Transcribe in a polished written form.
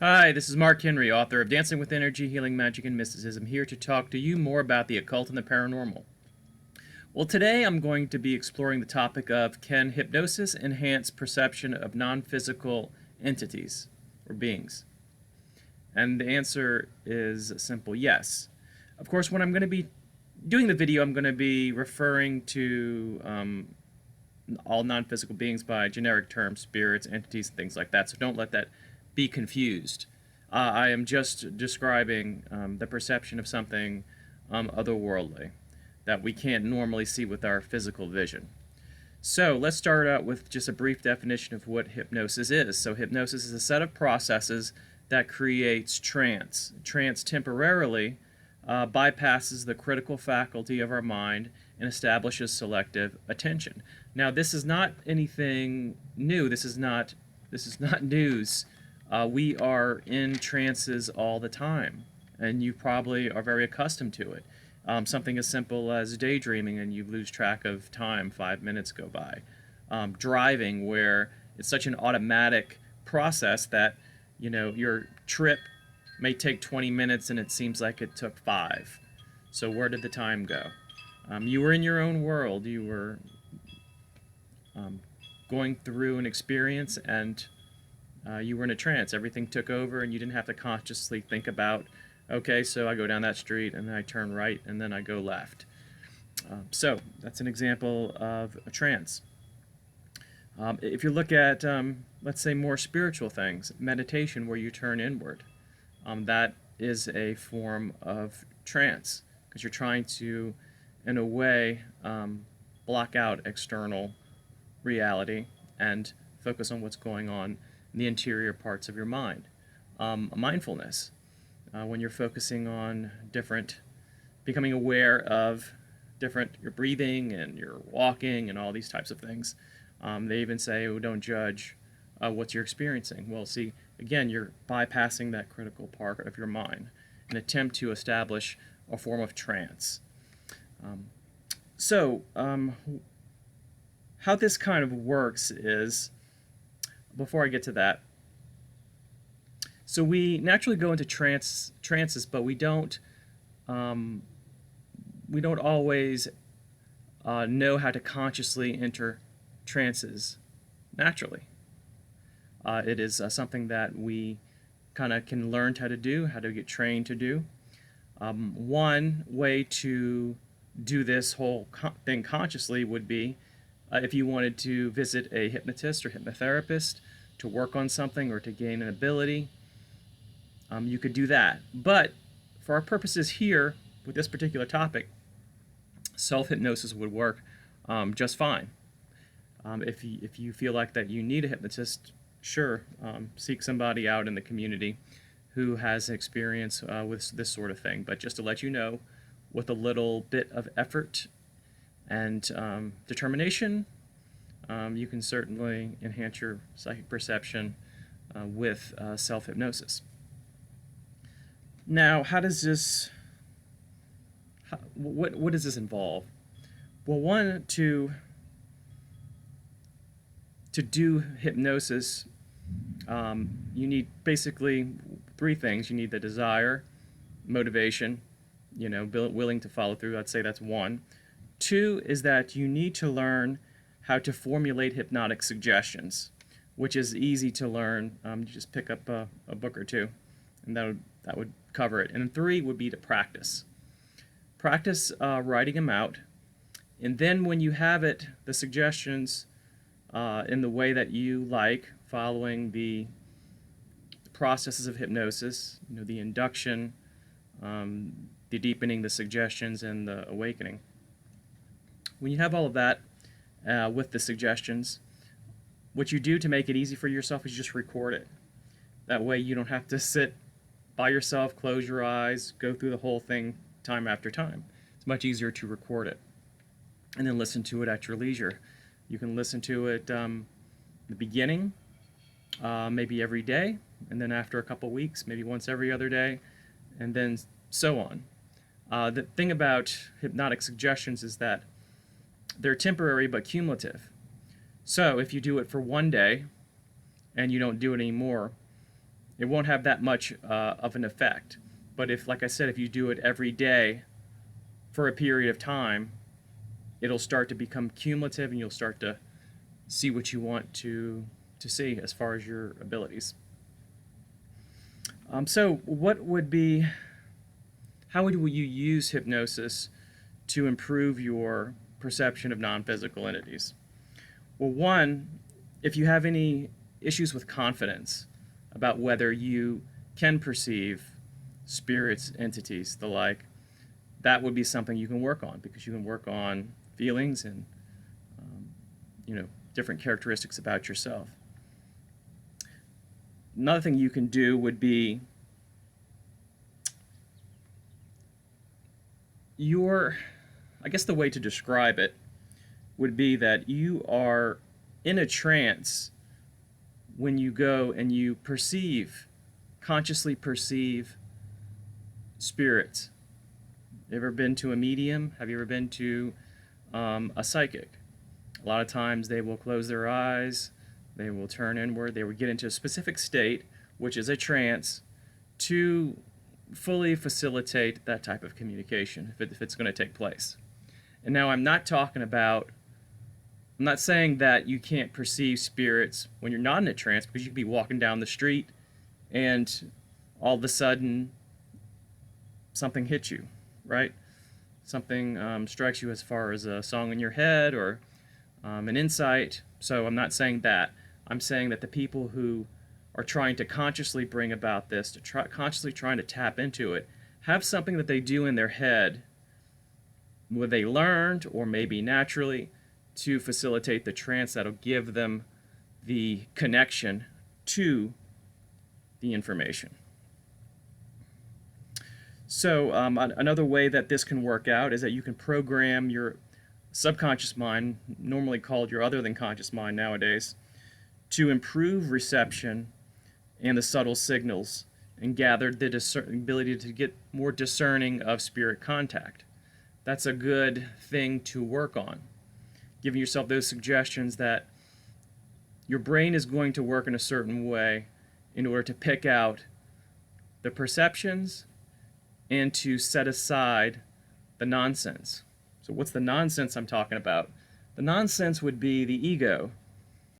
Hi, this is Mark Henry, author of Dancing with Energy, Healing Magic, and Mysticism, here to talk to you more about the occult and the paranormal. Well, today I'm going to be exploring the topic of, can hypnosis enhance perception of non-physical entities or beings? And the answer is a simple yes. Of course, when I'm going to be doing the video, I'm going to be referring to all non-physical beings by generic terms, spirits, entities, and things like that, so don't let that be confused. I am just describing the perception of something otherworldly that we can't normally see with our physical vision. So let's start out with just a brief definition of what hypnosis is. So hypnosis is a set of processes that creates trance. Trance temporarily bypasses the critical faculty of our mind and establishes selective attention. Now, this is not anything new. This is not news. We are in trances all the time, and you probably are very accustomed to it. Something as simple as daydreaming and you lose track of time, 5 minutes go by. Driving, where it's such an automatic process that your trip may take 20 minutes and it seems like it took 5. So where did the time go? You were in your own world. You were going through an experience, and you were in a trance. Everything took over, and you didn't have to consciously think about, okay, so I go down that street, and then I turn right, and then I go left. So that's an example of a trance. If you look at, let's say, more spiritual things, meditation where you turn inward, that is a form of trance, because you're trying to, in a way, block out external reality and focus on what's going on in the interior parts of your mind. Mindfulness, when you're focusing on becoming aware of your breathing and your walking and all these types of things. They even say, oh, don't judge what you're experiencing. Well, see, again, you're bypassing that critical part of your mind, an attempt to establish a form of trance. How this kind of works is, before I get to that, so we naturally go into trances, but we don't always know how to consciously enter trances naturally. It is something that we kind of can learn how to do, how to get trained to do. One way to do this whole thing consciously would be if you wanted to visit a hypnotist or hypnotherapist to work on something or to gain an ability, you could do that. But for our purposes here, with this particular topic, self-hypnosis would work just fine. If you feel like that you need a hypnotist, sure, seek somebody out in the community who has experience with this sort of thing. But just to let you know, with a little bit of effort and determination, you can certainly enhance your psychic perception with self-hypnosis. Now, what does this involve? Well, one, to do hypnosis, you need basically 3 things. You need the desire, motivation, willing to follow through. I'd say that's 1. 2 is that you need to learn how to formulate hypnotic suggestions, which is easy to learn. You just pick up a book or 2, and that would cover it. And then 3 would be to practice. Practice writing them out, and then when you have the suggestions in the way that you like, following the processes of hypnosis, the induction, the deepening, the suggestions, and the awakening. When you have all of that with the suggestions, what you do to make it easy for yourself is just record it. That way you don't have to sit by yourself, close your eyes, go through the whole thing time after time. It's much easier to record it and then listen to it at your leisure. You can listen to it the beginning, maybe every day, and then after a couple weeks, maybe once every other day, and then so on. The thing about hypnotic suggestions is that they're temporary but cumulative. So if you do it for one day and you don't do it anymore, it won't have that much of an effect. But if, like I said, if you do it every day for a period of time, it'll start to become cumulative, and you'll start to see what you want to see as far as your abilities. So what would be, how would you use hypnosis to improve your perception of non-physical entities? Well, one, if you have any issues with confidence about whether you can perceive spirits, entities, the like, that would be something you can work on, because you can work on feelings and different characteristics about yourself. Another thing you can do would be I guess the way to describe it would be that you are in a trance when you go and you consciously perceive spirits. You ever been to a medium? Have you ever been to a psychic? A lot of times they will close their eyes, they will turn inward, they will get into a specific state, which is a trance, to fully facilitate that type of communication if it's going to take place. And now I'm not saying that you can't perceive spirits when you're not in a trance, because you could be walking down the street and all of a sudden something hits you, right? Something strikes you as far as a song in your head or an insight. So I'm not saying that. I'm saying that the people who are trying to consciously bring about this, consciously trying to tap into it, have something that they do in their head, whether they learned or maybe naturally, to facilitate the trance that'll give them the connection to the information. So another way that this can work out is that you can program your subconscious mind, normally called your other than conscious mind nowadays, to improve reception and the subtle signals, and gather the ability to get more discerning of spirit contact. That's a good thing to work on. Giving yourself those suggestions that your brain is going to work in a certain way in order to pick out the perceptions and to set aside the nonsense. So what's the nonsense I'm talking about? The nonsense would be the ego